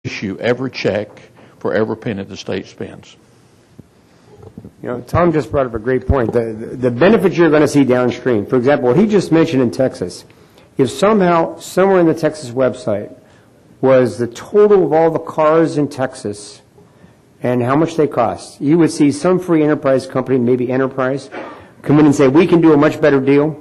issue every check for every penny the state spends. You know, Tom just brought up a great point. The benefits you're going to see downstream, for example, what he just mentioned in Texas, if somehow, somewhere in the Texas website was the total of all the cars in Texas and how much they cost, you would see some free enterprise company, maybe Enterprise, come in and say, we can do a much better deal.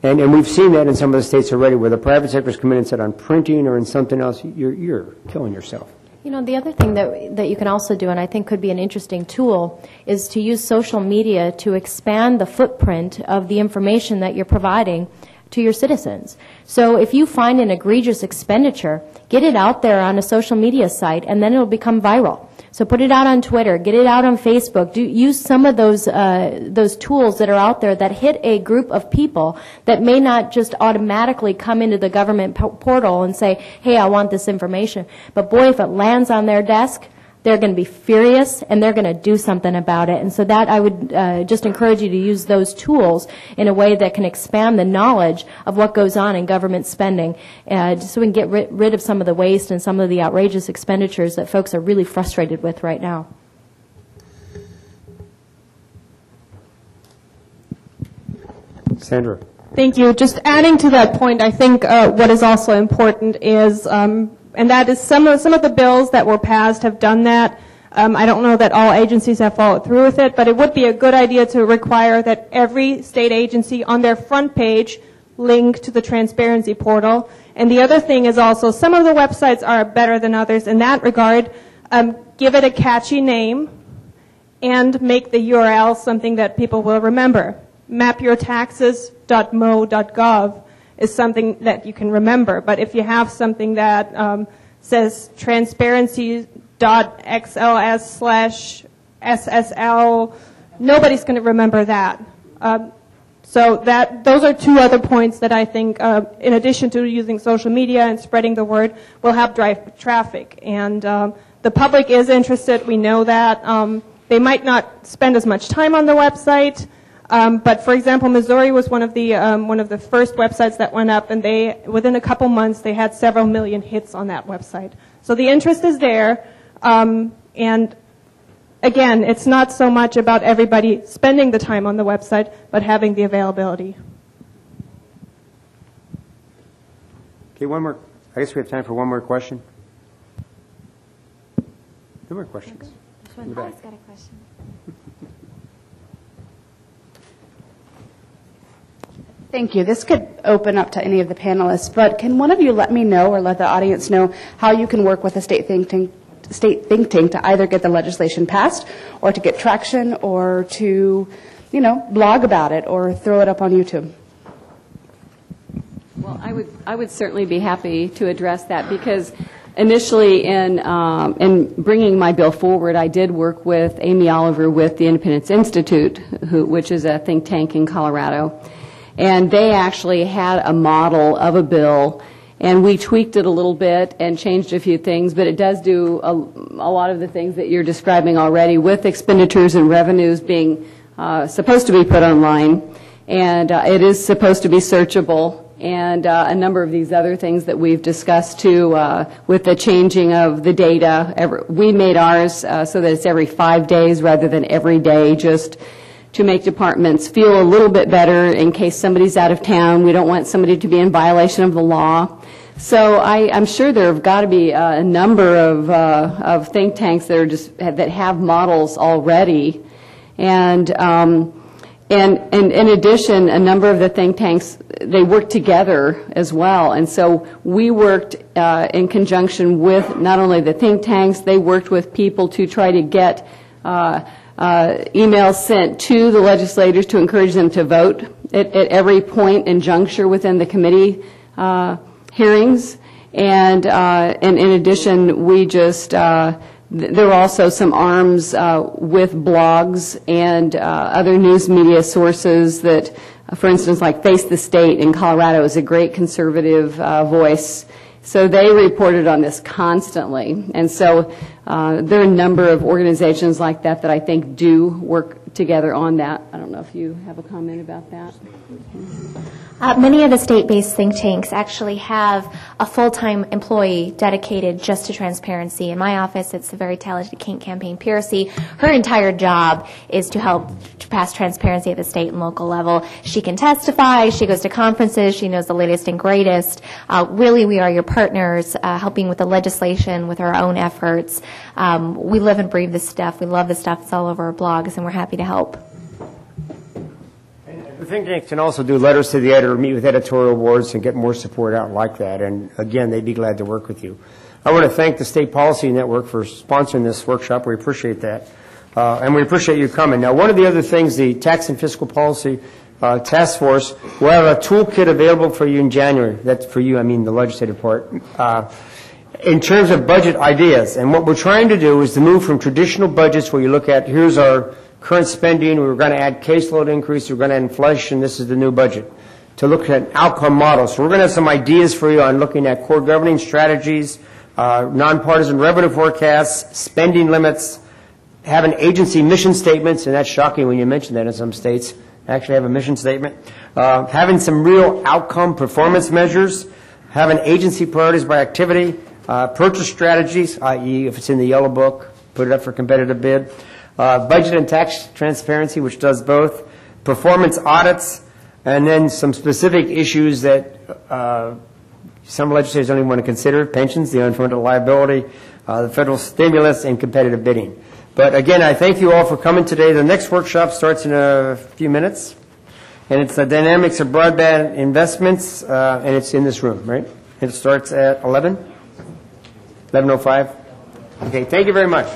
And we've seen that in some of the states already where the private sector's come in and said on printing or in something else, you're killing yourself. You know, the other thing that you can also do, and I think could be an interesting tool, is to use social media to expand the footprint of the information that you're providing to your citizens. So if you find an egregious expenditure, get it out there on a social media site, and then it'll become viral. So put it out on Twitter, get it out on Facebook. Use some of those tools that are out there that hit a group of people that may not just automatically come into the government portal and say, hey, I want this information. But boy, if it lands on their desk, they're going to be furious and they're going to do something about it. And so that I would just encourage you to use those tools in a way that can expand the knowledge of what goes on in government spending, just so we can get rid of some of the waste and some of the outrageous expenditures that folks are really frustrated with right now. Sandra. Thank you. Just adding to that point, I think what is also important is and that is some of the bills that were passed have done that. I don't know that all agencies have followed through with it, but it would be a good idea to require that every state agency on their front page link to the transparency portal. And the other thing is also some of the websites are better than others in that regard. Give it a catchy name and make the URL something that people will remember. mapyourtaxes.mo.gov is something that you can remember. But if you have something that says transparency.xls/SSL, nobody's going to remember that. So those are two other points that I think, in addition to using social media and spreading the word, will help drive traffic. And the public is interested. We know that. They might not spend as much time on the website. But for example, Missouri was one of the first websites that went up, and within a couple months they had several million hits on that website. So the interest is there, and again, it's not so much about everybody spending the time on the website, but having the availability. Okay, one more. I guess we have time for one more question. Two more questions. I've got a question. Thank you. This could open up to any of the panelists, but can one of you let me know or let the audience know how you can work with a state think tank to either get the legislation passed or to get traction or to, blog about it or throw it up on YouTube? Well, I would certainly be happy to address that because initially in bringing my bill forward, I did work with Amy Oliver with the Independence Institute, which is a think tank in Colorado. And they actually had a model of a bill, and we tweaked it a little bit and changed a few things, but it does do a lot of the things that you're describing already with expenditures and revenues being supposed to be put online, and it is supposed to be searchable, and a number of these other things that we've discussed too with the changing of the data. We made ours so that it's every 5 days rather than every day, just to make departments feel a little bit better in case somebody's out of town. We don't want somebody to be in violation of the law. So I'm sure there have got to be a number of think tanks that are that have models already, and in addition, a number of the think tanks, they work together as well. And so we worked in conjunction with not only the think tanks, they worked with people to try to get emails sent to the legislators to encourage them to vote at every point and juncture within the committee hearings. And in addition, we just there were also some arms with blogs and other news media sources that, for instance, like Face the State in Colorado is a great conservative voice. So they reported on this constantly. And so there are a number of organizations like that that I think do work together on that. I don't know if you have a comment about that. Many of the state-based think tanks actually have a full-time employee dedicated just to transparency. In my office, it's the very talented Kink Campaign Piercy. Her entire job is to help to pass transparency at the state and local level. She can testify. She goes to conferences. She knows the latest and greatest. Really, we are your partners, helping with the legislation, with our own efforts. We live and breathe this stuff. We love this stuff. It's all over our blogs, and we're happy to help. The think tanks can also do letters to the editor, meet with editorial boards, and get more support out like that. And again, they'd be glad to work with you. I want to thank the State Policy Network for sponsoring this workshop. We appreciate that. And we appreciate you coming. Now, one of the other things, the Tax and Fiscal Policy Task Force will have a toolkit available for you in January. That's for you, I mean the legislative part. In terms of budget ideas. And what we're trying to do is to move from traditional budgets where you look at, here's our current spending, we're going to add caseload increase, we're going to add inflation, this is the new budget, to look at outcome models. So we're going to have some ideas for you on looking at core governing strategies, nonpartisan revenue forecasts, spending limits, having agency mission statements, and that's shocking when you mention that in some states, actually have a mission statement, having some real outcome performance measures, having agency priorities by activity, purchase strategies, i.e. if it's in the yellow book, put it up for competitive bid, budget and tax transparency, which does both, performance audits, and then some specific issues that some legislators don't even want to consider, pensions, the unfunded liability, the federal stimulus, and competitive bidding. But again, I thank you all for coming today. The next workshop starts in a few minutes, and it's the dynamics of broadband investments, and it's in this room, right? It starts at 11:05? Okay, thank you very much.